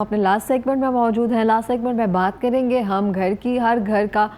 अपने last segment में मौजूद हैं। लास्ट सेगमेंट में बात करेंगे हम घर की। हर घर का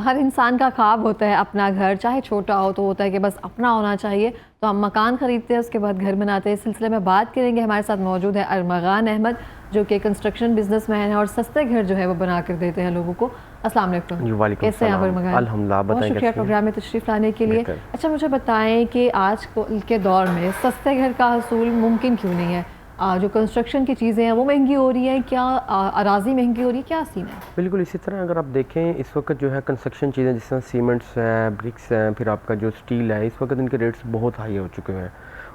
हर इंसान का ख्वाब होता है अपना घर, चाहे छोटा हो तो होता है कि बस अपना होना चाहिए। तो हम मकान ख़रीदते हैं, उसके बाद घर बनाते हैं। इस सिलसिले में बात करेंगे। हमारे साथ मौजूद है अरमगान अहमद, जो कि कंस्ट्रक्शन बिजनेसमैन है और सस्ते घर जो है वो बना कर देते हैं लोगों को। अस्सलाम वालेकुम। कैसे हैं आप अरमगान? अल्हम्दुलिल्लाह। बहुत शुक्रिया प्रोग्राम में तशरीफ़ लाने के लिए। अच्छा, मुझे बताएं कि आज के दौर में सस्ते घर का हसूल मुमकिन क्यों नहीं है? जो कंस्ट्रक्शन की चीज़ें हैं वो महंगी हो रही हैं, क्या अराज़ी महंगी हो रही है, क्या सीन है? बिल्कुल इसी तरह अगर आप देखें इस वक्त जो है कंस्ट्रक्शन चीज़ें जिस तरह सीमेंट्स है, ब्रिक्स हैं, फिर आपका जो स्टील है, इस वक्त इनके रेट्स बहुत हाई हो चुके हैं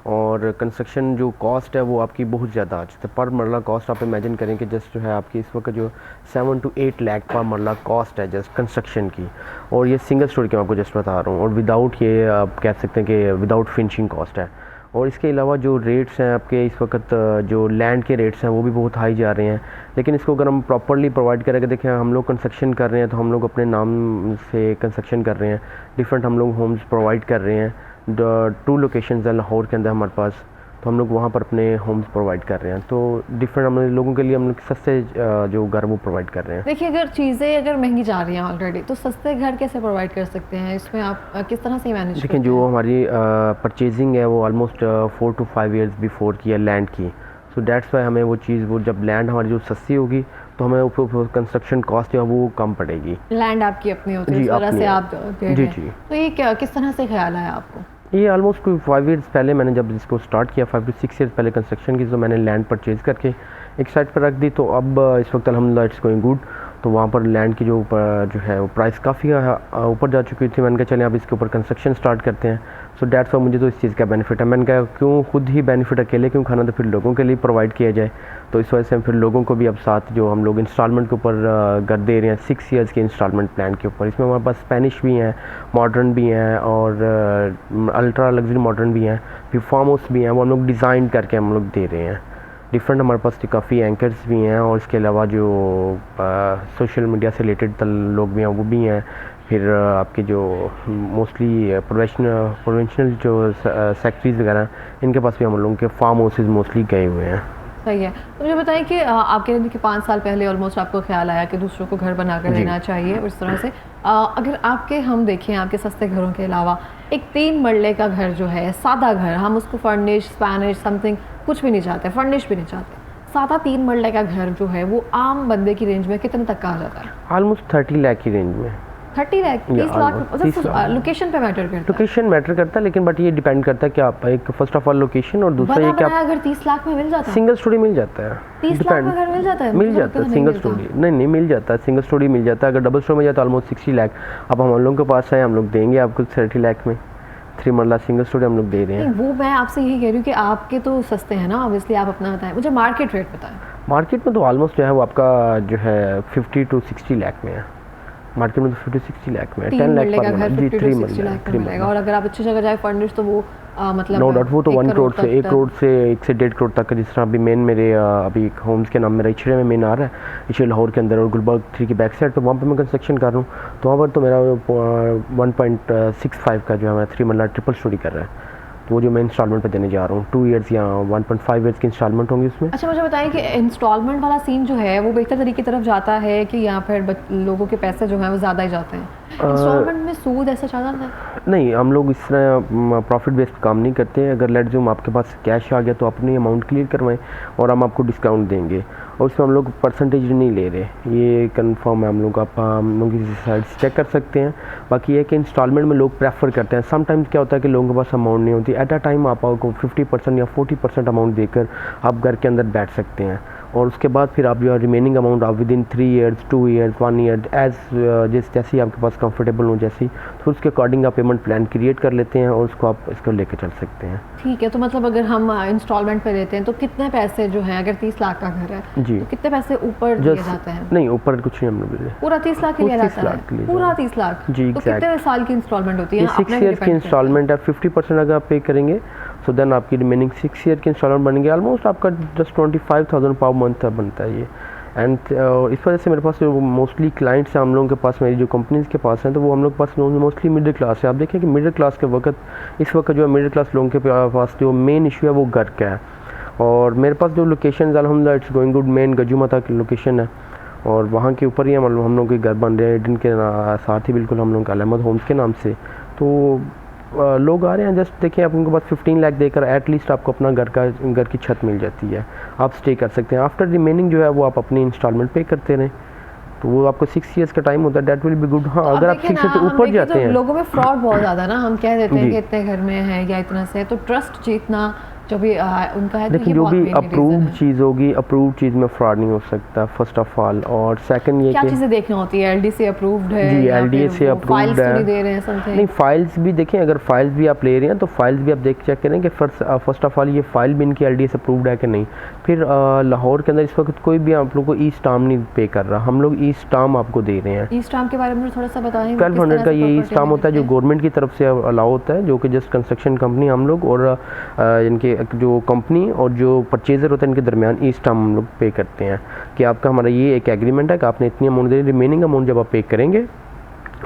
और कंस्ट्रक्शन जो कॉस्ट है वो आपकी बहुत ज़्यादा आ चुकी है। पर मरला कॉस्ट आप इमेजिन करें कि जस्ट जो है आपकी इस वक्त जो 7 to 8 लाख पर मरला कॉस्ट है जस्ट कंस्ट्रक्शन की, और ये सिंगल स्टोरी की मैं आपको जस्ट बता रहा हूँ, और विदाउट ये आप कह सकते हैं कि विदाउट फिनिशिंग कॉस्ट है। और इसके अलावा जो रेट्स हैं आपके इस वक्त जो लैंड के रेट्स हैं वो भी बहुत हाई जा रहे हैं। लेकिन इसको अगर हम प्रॉपर्ली प्रोवाइड करेंगे, देखिए हम लोग कंस्ट्रक्शन कर रहे हैं तो हम लोग अपने नाम से कंस्ट्रक्शन कर रहे हैं, डिफरेंट हम लोग होम्स प्रोवाइड कर रहे हैं। 2 लोकेशंस हैं लाहौर के अंदर हमारे पास, तो हम लोग वहाँ पर अपने होम्स प्रोवाइड कर रहे हैं। तो डिफरेंट हम लोगों के लिए हम लोग सस्ते जो घर वो प्रोवाइड कर रहे हैं। देखिए, अगर चीज़ें अगर महंगी जा रही हैं ऑलरेडी, तो सस्ते घर कैसे प्रोवाइड कर सकते हैं? इसमें आप किस तरह से मैनेज करते हैं? देखिए, जो हमारी परचेजिंग है वो ऑलमोस्ट 4 to 5 ईयर्स बिफोर की है लैंड की। सो डैट्स वाई हमें वो चीज़ वो जब लैंड हमारी जो सस्ती होगी तो हमें ऊपर कंस्ट्रक्शन कॉस्ट है वो कम पड़ेगी। लैंड आपकी अपनी होती है, जी इस तरह से आप दे जी रहे हैं। जी। तो ये क्या, किस तरह से ख्याल आया आपको? ये ऑलमोस्ट 5 ईयर्स पहले मैंने जब इसको स्टार्ट किया, 5 to 6 ईयर्स पहले कंस्ट्रक्शन की, तो मैंने लैंड परचेज़ करके एक साइड पर रख दी। तो अब इस वक्त अल्हम्दुलिल्लाह इट्स गोइंग गुड। तो वहाँ पर लैंड की जो है वो प्राइस काफ़ी ऊपर जा चुकी थी। मैंने कहा चलें अब इसके ऊपर कंस्ट्रक्शन स्टार्ट करते हैं। सो डैट्स वाई मुझे तो इस चीज़ का बेनिफिट है। मैंने कहा क्यों खुद ही बेनिफिट अकेले क्यों खाना, तो फिर लोगों के लिए प्रोवाइड किया जाए। तो इस वजह से फिर लोगों को भी अब साथ जो हम लोग इंस्टॉलमेंट के ऊपर घर दे रहे हैं, 6 ईयर्स के इंस्टॉलमेंट प्लान के ऊपर। इसमें हमारे पास स्पेनिश भी हैं, मॉडर्न भी हैं और अल्ट्रा लग्जरी मॉडर्न भी हैं, फिर फार्म हाउस भी हैं, वो हम लोग डिज़ाइन करके हम लोग दे रहे हैं। डिफरेंट हमारे पास काफ़ी एंकर्स भी हैं, और इसके अलावा जो सोशल मीडिया से रिलेटेड लोग भी हैं वो भी हैं। फिर आपके जो मोस्टली प्रोवेंशनल जो सेक्रेटरीज वगैरह, इनके पास भी हम लोगों के फार्म हाउसेज मोस्टली गए हुए हैं। सही है। तो मुझे बताइए कि आप कह रहे थे कि 5 साल पहले ऑलमोस्ट आपको ख्याल आया कि दूसरों को घर बना कर देना चाहिए और इस तरह से। अगर आपके हम देखें आपके सस्ते घरों के अलावा एक 3 मरले का घर जो है, सादा घर, हम उसको फर्निश, स्पैनिश, समथिंग कुछ भी नहीं चाहते, फर्निश भी नहीं चाहते, सादा 3 मरले का घर जो है वो आम बंदे की रेंज में कितने तक का आ जाता है? ऑलमोस्ट 30 लाख की रेंज में। 30 लाख, 30 लाख। लोकेशन पे मैटर करता है? लोकेशन मैटर करता है, लेकिन बट ये डिपेंड करता है कि आप एक फर्स्ट ऑफ ऑल लोकेशन, और दूसरा ये कि आप अगर 30 लाख में मिल जाता है, सिंगल स्टोरी मिल जाता है। 30 लाख में घर मिल जाता है? मिल जाता है सिंगल स्टोरी। नहीं मिल जाता है, सिंगल स्टोरी मिल जाता है। अगर डबल स्टोरी मिल जाता है ऑलमोस्ट 60 लाख। अब हम लोगों के पास है, हम लोग देंगे आपको 30 लाख में 3 मरला सिंगल स्टोरी हम लोग दे रहे हैं। वो मैं आपसे यही कह रही हूँ कि आपके तो सस्ते हैं ना, ऑब्वियसली आप अपना बताएं, मुझे मार्केट रेट बताएं। मार्केट में तो ऑलमोस्ट जो है वो आपका जो है 50 to 60 लाख में है। मार्केट में तो 50 to 60 लाख में है। 10 लाख का घर 50 to 60 लाख में मिलेगा। और अगर आप अच्छी जगह जाए फर्निश तो वो मतलब नो डाउट वो तो 1 करोड़ से 1 करोड़ से 1 से 1.5 करोड़ तक का। जिस तरह अभी मेन मेरे अभी होम्स के नाम मेरा इचरे में मेन आ रहा है, इचरे लाहौर के अंदर और गुलबर्ग 3 की बैक साइड, तो वहाँ पर मैं कंस्ट्रक्शन कर रहा हूँ। तो वहाँ पर तो मेरा 1.65 का जो है मेरा 3 मरला ट्रिपल स्टोरी कर रहा है। तो वो जो मैं इंस्टॉलमेंट पे देने जा रहा हूँ 2 ईयर्स या 1.5 ईयर्स की इंस्टॉलमेंट होंगी उसमें। अच्छा, मुझे बताइए कि इंस्टॉलमेंट वाला सीन जो है वो बेहतर तरीके की तरफ जाता है कि या फिर लोगों के पैसे जो हैं वो ज़्यादा ही जाते हैं? इंस्टॉलमेंट में सूद ऐसा ज़्यादा है? नहीं, हम लोग इस तरह प्रॉफिट बेस्ड काम नहीं करते हैं। अगर लेट जो आपके पास कैश आ गया तो अपनी अमाउंट क्लियर करवाएं और हम आपको डिस्काउंट देंगे, और उसमें हम लोग परसेंटेज नहीं ले रहे, ये कंफर्म है। हम लोग किसी साइड से चेक कर सकते हैं। बाकी ये कि इंस्टॉलमेंट में लोग प्रेफर करते हैं। समटाइम्स क्या होता है कि लोगों के पास अमाउंट नहीं होती, एट अ टाइम आपको 50% या 40% अमाउंट देकर आप घर के अंदर बैठ सकते हैं, और उसके बाद फिर आप जो रिमेनिंग अमाउंट आप with in 3 years 2 years 1 year जैसे आपके पास कंफर्टेबल हो जैसी, तो उसके अकॉर्डिंग आप पेमेंट प्लान क्रिएट कर लेते हैं और उसको आप इसको लेकर चल सकते हैं। ठीक है। तो मतलब अगर हम इंस्टॉलमेंट पे लेते हैं तो कितने पैसे जो हैं, अगर 30 लाख का घर है जी, तो कितने पैसे ऊपर दिए जाते हैं? नहीं, ऊपर कुछ नहीं हम लोग पूरा 30 लाख ही लिया जाता है? पूरा 30 लाख जी। तो कितने साल की इंस्टॉलमेंट होती है? 6 ईयर्स की इंस्टॉलमेंट है। 50% अगर आप पे करेंगे सो देन आपकी रिमेनिंग 6 ईयर की इंस्टॉलमेंट बनेंगे। ऑलमोस्ट आपका जस्ट 25,000 पर मंथ बनता है ये। एंड इस वजह से मेरे पास जो मोस्टली क्लाइंट्स हैं हम लोगों के पास, मेरी जो कंपनीज़ के पास हैं, तो वो हम लोग के पास मोस्टली मिडिल क्लास है। आप देखें कि मिडिल क्लास के वक्त इस वक्त जो है मिडिल क्लास लोगों के पास जो मेन इशू है वो घर का है। और मेरे पास जो लोकेशन अल्हम्दुलिल्लाह इट्स गोइंग गुड, मेन गजूमता की लोकेशन है और वहाँ के ऊपर ही हम लोग के घर बन रहे हैं जिनके साथ ही बिल्कुल हम लोग का अहमद होम्स के नाम से। तो लोग आ रहे हैं, जस्ट देखिए आप उनको बस 15 लाख देकर एटलीस्ट आपको अपना घर की छत मिल जाती है, आप स्टे कर सकते हैं। आफ्टर रिमेनिंग जो है वो आप अपनी इंस्टॉलमेंट पे करते रहें, तो वो आपको 6 ईयर्स का टाइम होता है, दैट विल बी गुड। हाँ, अगर आप 6 से तो ऊपर जाते हैं, लोगों में फ्रॉड बहुत ज़्यादा ना, हम कह देते हैं कि इतने घर में है या इतना से है, तो ट्रस्ट जीतना जो भी उनका है। देखिए जो भी अप्रूव्ड चीज़ होगी, अप्रूव्ड चीज़ में फ्रॉड नहीं हो सकता फर्स्ट ऑफ ऑल। और सेकंड ये क्या चीज़ें देखनी होती है, एलडीसी अप्रूव्ड है जी, एलडीए से अप्रूव्ड है, नहीं दे रहे हैं समथिंग। नहीं फाइल्स भी देखें, अगर फाइल्स भी आप ले रहे हैं तो फाइल्स भी आप चेक करें कि फर्स्ट ऑफ ऑल ये फाइल भी इनकी एलडीए से अप्रूव्ड है कि नहीं। फिर लाहौर के अंदर इस वक्त कोई भी आप लोग को ई स्टाम्प नहीं पे कर रहा, हम लोग ई स्टाम्प आपको दे रहे हैं। ई स्टाम्प के बारे में थोड़ा सा बताएं। 1200 का ये ई स्टाम्प होता है जो गवर्नमेंट की तरफ से अलाउ होता है, जो कि जस्ट कंस्ट्रक्शन कंपनी हम लोग और इनके जो कंपनी और जो परचेज़र होता है इनके दरमियान ई स्टाम्प हम लोग पे करते हैं कि आपका हमारा ये एक एग्रीमेंट है कि आपने इतनी अमाउंट देनी, रिमेनिंग अमाउंट जब आप पे करेंगे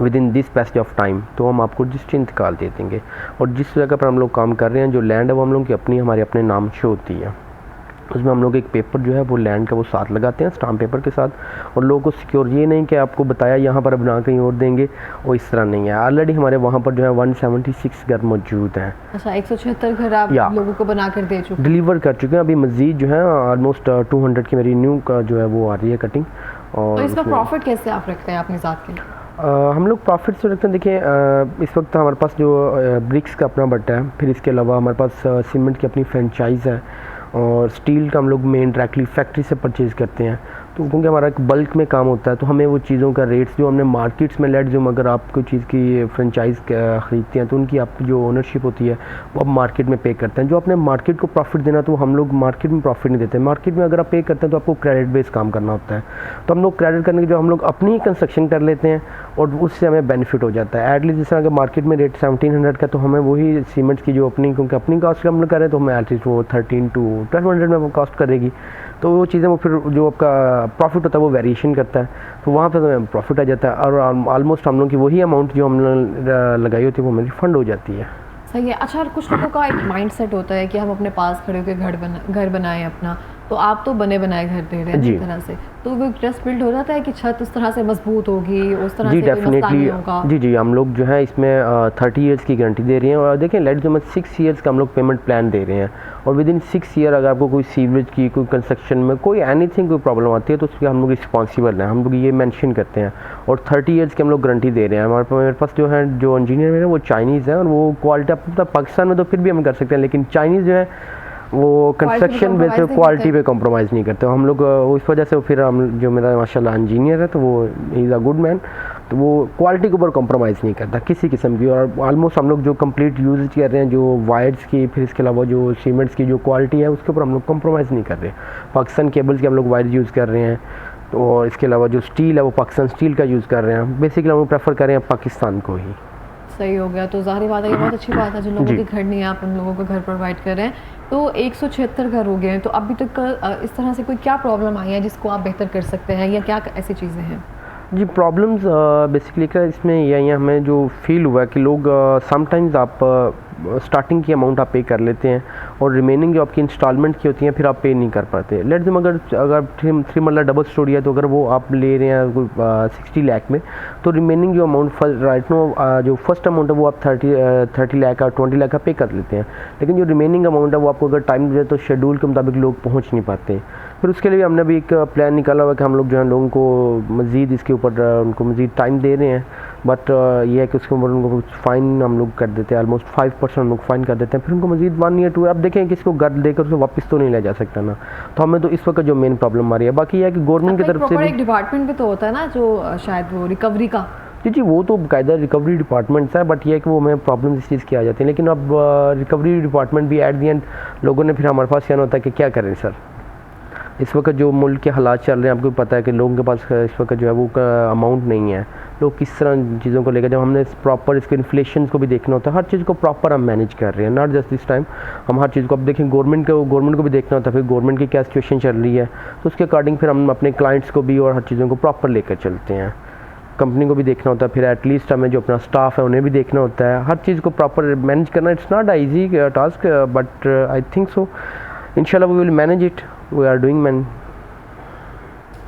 with in this passage of time तो हम आपको रजिस्ट्री निकाल दे देंगे। और जिस जगह पर हम लोग काम कर रहे हैं जो लैंड है वो हम लोग की अपनी हमारे अपने नाम शो होती है, उसमें हम लोग एक पेपर जो है वो लैंड का वो साथ लगाते हैं स्टाम्प पेपर के साथ, और लोगों को सिक्योर ये नहीं कि आपको बताया यहाँ पर बना कहीं और देंगे, वो इस तरह नहीं है। ऑलरेडी हमारे वहाँ पर जो है 176 घर मौजूद हैं। अच्छा, 176 घर आप लोगों को बना कर दे चुके, डिलीवर कर चुके हैं। अभी मज़ीद जो है ऑलमोस्ट 200 की मेरी न्यू का जो है वो आ रही है कटिंग। और तो इसका प्रॉफिट कैसे आप रखते हैं अपनी ज़ात के? हम लोग प्रॉफिट से रखते हैं। देखिए इस वक्त हमारे पास जो ब्रिक्स का अपना बट्टा है, फिर इसके अलावा हमारे पास सीमेंट की अपनी फ्रेंचाइज़ है और स्टील का हम लोग मेन डायरेक्टली फैक्ट्री से परचेज़ करते हैं। तो क्योंकि हमारा एक बल्क में काम होता है तो हमें वो चीज़ों का रेट्स जो हमने मार्केट्स में लेट जो अगर आप कोई चीज़ की फ्रेंचाइज ख़रीदते हैं तो उनकी आप जो ओनरशिप होती है वो आप मार्केट में पे करते हैं। जो अपने मार्केट को प्रॉफिट देना तो हम लोग मार्केट में प्रॉफिट नहीं देते। मार्केट में अगर आप पे करते हैं तो आपको क्रेडिट बेस्ड काम करना होता है, तो हम लोग क्रेडिट करने के जो हम लोग अपनी ही कंस्ट्रक्शन कर लेते हैं और उससे हमें बेनिफिट हो जाता है। एटलीस्ट जिस तरह अगर मार्केट में रेट 1700 का तो हमें वही सीमेंट की जो अपनी, क्योंकि अपनी कॉस्ट हम लोग करें तो हमें एटलीस्ट वो 1300 to 1200 में वो कॉस्ट करेगी। तो वो चीज़ें वो फिर जो आपका प्रॉफिट होता है वो वेरिएशन करता है, तो वहाँ पर हमें प्रॉफिट आ जाता है और ऑलमोस्ट हम लोग की वही अमाउंट जो हमने लगाई होती है वो हमें रिफंड हो जाती है। सही है। अच्छा, कुछ लोगों का एक माइंडसेट होता है कि हम अपने पास खड़े होकर घर बनाएं अपना, तो आप तो बने बनाए घर दे रहे हैं इस तरह से, तो वो ट्रस्ट बिल्ड हो जाता है कि छत उस तरह से मजबूत होगी, उस तरह जी से कोई मसला नहीं होगा। जी हम लोग जो है इसमें 30 ईयर्स की गारंटी दे रहे हैं और देखें लेट जो 6 ईयर्स का हम लोग पेमेंट प्लान दे रहे हैं और विद इन 6 ईयर अगर आपको कोई सीवरेज की कोई कंस्ट्रक्शन में कोई एनीथिंग कोई प्रॉब्लम आती है तो उसके हम लोग रिस्पॉन्सिबल हैं, हम लोग ये मेंशन करते हैं। और 30 ईयर्स की हम लोग गारंटी दे रहे हैं। मेरे पास जो है जो इंजीनियर है वो चाइनीज़ है और वो क्वालिटी पाकिस्तान में तो फिर भी हम कर सकते हैं, लेकिन चाइनीज़ जो है वो कंस्ट्रक्शन बेस पे क्वालिटी पे कॉम्प्रोमाइज़ नहीं करते। हम लोग उस वजह से फिर हम जो मेरा माशाल्लाह इंजीनियर है तो वो इज़ अ गुड मैन, तो वो क्वालिटी के ऊपर कॉम्प्रोमाइज़ नहीं करता किसी किस्म की। और ऑलमोस्ट हम लोग जो कंप्लीट यूज कर रहे हैं जो वायर्स की, फिर इसके अलावा जो सीमेंट्स की जो क्वालिटी है उसके ऊपर हम लोग कॉम्प्रोमाइज़ नहीं कर रहे। पाकिस्तान केबल्स के हम लोग वायर यूज़ कर रहे हैं, तो और इसके अलावा जो स्टील है वो पाकिस्तान स्टील का यूज़ कर रहे हैं। बेसिकली हम लोग प्रेफर कर रहे हैं पाकिस्तान को ही। सही हो गया, तो ज़ाहिर बात है ये बहुत अच्छी बात है जिन लोगों के घर नहीं है आप उन लोगों को घर प्रोवाइड कर रहे हैं। तो 176 घर हो गए हैं, तो अभी तक इस तरह से कोई क्या प्रॉब्लम आई है जिसको आप बेहतर कर सकते हैं या क्या ऐसी चीज़ें हैं? जी प्रॉब्लम्स बेसिकली क्या इसमें यही हमें जो फील हुआ है कि लोग समटाइम्स आप स्टार्टिंग की अमाउंट आप पे कर लेते हैं और रिमेनिंग जो आपकी इंस्टॉलमेंट की होती हैं फिर आप पे नहीं कर पाते। लेट्स से अगर 3 मरला डबल स्टोरी है तो अगर वो आप ले रहे हैं 60 लाख में, तो रिमेनिंग जो अमाउंट राइट नो जो फर्स्ट अमाउंट है वो आप 30 लाख और 20 लाख का पे कर लेते हैं, लेकिन जो रिमेनिंग अमाउंट है वो आपको अगर टाइम दे तो शेड्यूल के मुताबिक लोग पहुँच नहीं पाते। फिर उसके लिए हमने भी एक प्लान निकाला हुआ कि हम लोग जो है लोगों को मज़ीद इसके ऊपर उनको मज़ीद टाइम दे रहे हैं, बट ये है कि उसके ऊपर उनको फ़ाइन हम लोग कर देते हैं, ऑलमोस्ट 5% हम लोग फ़ाइन कर देते हैं। फिर उनको मज़ीद 1 या 2 अब देखें कि इसको घर देकर उसको वापस तो नहीं ले जा सकता ना, तो हमें तो इस वक्त जो मेन प्रॉब्लम आ रही है। बाकी यह है कि गवर्नमेंट की तरफ से एक डिपार्टमेंट भी तो होता है ना जो शायद वो रिकवरी का। जी वो तो बाकायदा रिकवरी डिपार्टमेंट्स है, बट ये है कि वो हमें प्रॉब्लम इस चीज़ की आ जाती है। लेकिन अब रिकवरी डिपार्टमेंट भी एट दी एंड लोगों ने फिर हमारे पास कहना होता है कि क्या करें सर, इस वक्त जो मुल्क के हालात चल रहे हैं आपको पता है कि लोगों के पास इस वक्त जो है वो अमाउंट नहीं है, लोग किस तरह चीज़ों को लेकर, जब हमने प्रॉपर इसके इन्फ्लेशन को भी देखना होता है, हर चीज़ को प्रॉपर हम मैनेज कर रहे हैं, नॉट जस्ट दिस टाइम। हम हर चीज़ को अब देखें गवर्नमेंट को भी देखना होता है, फिर गवर्नमेंट की क्या सिचुएशन चल रही है तो उसके अकॉर्डिंग फिर हम अपने क्लाइंट्स को भी और हर चीज़ों को प्रॉपर लेकर चलते हैं। कंपनी को भी देखना होता है, फिर एटलीस्ट हमें जो अपना स्टाफ है उन्हें भी देखना होता है, हर चीज़ को प्रॉपर मैनेज करना it's not easy task, but I think so इंशाल्लाह we will manage it, we are doing man.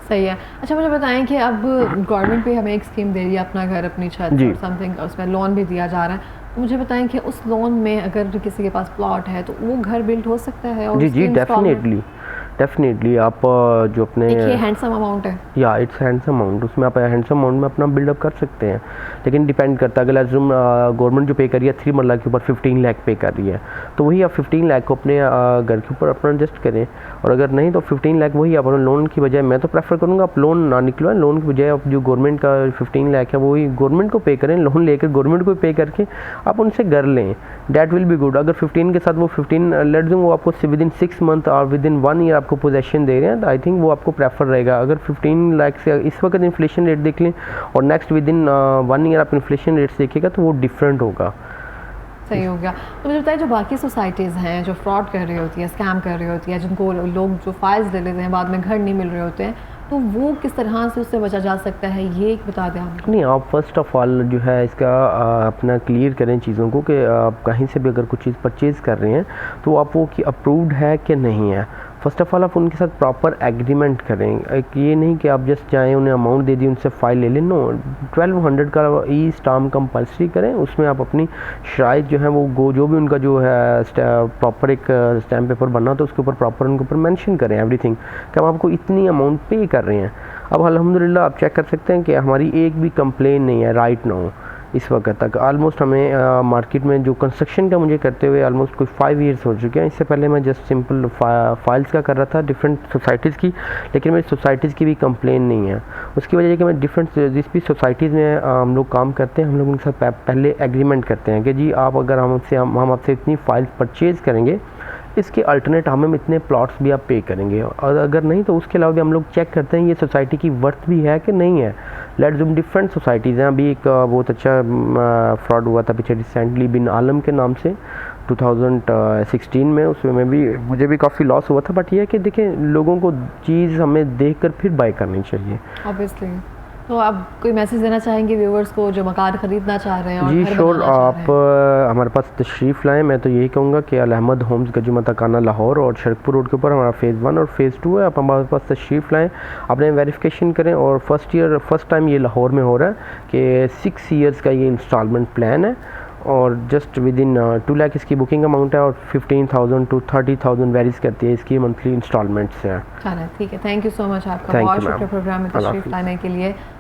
सही है। अच्छा मुझे बताएं कि अब गवर्नमेंट भी हमें एक स्कीम दे रही है अपना घर अपनी छत जी। और समथिंग, उसमें लोन भी दिया जा रहा है, तो मुझे बताएं कि उस लोन में अगर किसी के पास प्लॉट है तो वो घर बिल्ड हो सकता है? और जी उसकी जी, इंस्टॉलमेंट डेफिनेटली आप जो अपने एक ये हैंडसम अमाउंट है। या इट्स हैंडसम अमाउंट, उसमें आप हैंडसम अमाउंट में अपना बिल्डअप कर सकते हैं, लेकिन डिपेंड करता है। अगर एज्यूम गवर्नमेंट जो पे कर रही है 3 मरला के ऊपर 15 लाख पे कर रही है, तो वही आप 15 लाख को अपने घर के ऊपर अपना एडजस्ट करें, और अगर नहीं तो 15 लाख वही आप लोन की बजाय, मैं तो प्रेफर करूँगा आप लोन ना निकलवाएं, लोन की बजाय आप जो गवर्नमेंट का 15 लाख है वही गवर्नमेंट को पे करें, लोन लेकर गवर्नमेंट को पे करके आप उनसे घर लें, डैट विल बी गुड। अगर 15 के साथ वो 15 लेट दूँ वो आपको विद इन 6 मंथ और विद इन 1 ईयर आपको पोजेशन दे रहे हैं, तो आई थिंक वो आपको प्रेफर रहेगा। अगर 15 लाख से इस वक्त इन्फ्लेशन रेट देख लें और नेक्स्ट विद इन 1 ईयर आप इन्फ्लेशन रेट्स देखिएगा तो वो डिफरेंट होगा। सही हो गया। तो मुझे बताइए जो बाकी सोसाइटीज़ हैं जो फ्रॉड कर रही होती है, स्कैम कर रही होती है, जिनको लोग जो फाइल्स दे लेते हैं बाद में घर नहीं मिल रहे होते हैं, तो वो किस तरह से उससे बचा जा सकता है, ये एक बता दें आप। नहीं, आप फर्स्ट ऑफ ऑल जो है इसका अपना क्लियर करें चीज़ों को कि आप कहीं से भी अगर कुछ चीज़ परचेज़ कर रहे हैं तो आप वो कि अप्रूव्ड है कि नहीं है। फर्स्ट ऑफ ऑल आप उनके साथ प्रॉपर एग्रीमेंट करें, एक ये नहीं कि आप जस्ट जाएं उन्हें अमाउंट दे दी उनसे फ़ाइल ले लें। नो, 1200 का ई स्टाम्प कंपल्सरी करें, उसमें आप अपनी शराइत जो है वो जो भी उनका जो है प्रॉपर एक स्टैम्प पेपर बनना तो उसके ऊपर प्रॉपर उनके ऊपर मेंशन करें एवरीथिंग कि हम आपको इतनी अमाउंट पे कर रहे हैं। अब अल्हम्दुलिल्लाह आप चेक कर सकते हैं कि हमारी एक भी कंप्लेन नहीं है राइट नाउ इस वक्त तक। ऑलमोस्ट हमें मार्केट में जो कंस्ट्रक्शन का मुझे करते हुए ऑलमोस्ट कोई 5 ईयर्स हो चुके हैं। इससे पहले मैं जस्ट सिंपल फाइल्स का कर रहा था डिफरेंट सोसाइटीज़ की, लेकिन मेरी सोसाइटीज़ की भी कंप्लेन नहीं है। उसकी वजह है कि मैं डिफरेंट जिस भी सोसाइटीज़ में हम लोग काम करते हैं हम लोग उनके साथ पहले एग्रीमेंट करते हैं कि जी आप अगर हम आपसे इतनी फाइल्स परचेज़ करेंगे, इसके अल्टरनेट हमें इतने प्लॉट्स भी आप पे करेंगे, और अगर नहीं तो उसके अलावा भी हम लोग चेक करते हैं ये सोसाइटी की वर्थ भी है कि नहीं है। लेट्स जूम डिफरेंट सोसाइटीज़ हैं। अभी एक बहुत अच्छा फ्रॉड हुआ था पीछे रिसेंटली बिन आलम के नाम से 2016 में, उसमें भी मुझे भी काफ़ी लॉस हुआ था। बट ये है कि देखें लोगों को चीज़ हमें देख कर फिर बाय करनी चाहिए ऑब्वियसली। तो आप कोई मैसेज देना चाहेंगे व्यूवर्स को जो मकान खरीदना चाह रहे हैं और जी घर श्योर, बनाना चाह आप रहे हैं? हमारे पास तशरीफ़ लाएँ। मैं तो यही कहूँगा कि अल अहमद होम्स गजुमताना लाहौर और शरकपुर रोड के ऊपर हमारा फ़ेज़ 1 और फ़ेज़ 2 है। आप हमारे पास तशरीफ़ लाएँ, अपने वेरिफिकेशन करें, और फर्स्ट टाइम ये लाहौर में हो रहा है कि 6 ईयर्स का ये इंस्टॉलमेंट प्लान है, और जस्ट विद इन 2 लाख इसकी बुकिंग अमाउंट है, और 15,000 to 30,000 वेरीज करती है इसकी मंथली इंस्टॉलमेंट्स हैं। चलें ठीक है, थैंक यू सो मच आपका, Thank बहुत you, ma'am. शुक्रिया प्रोग्राम में अल्लाह तशरीफ़ हाफ़िज़। लाने के लिए।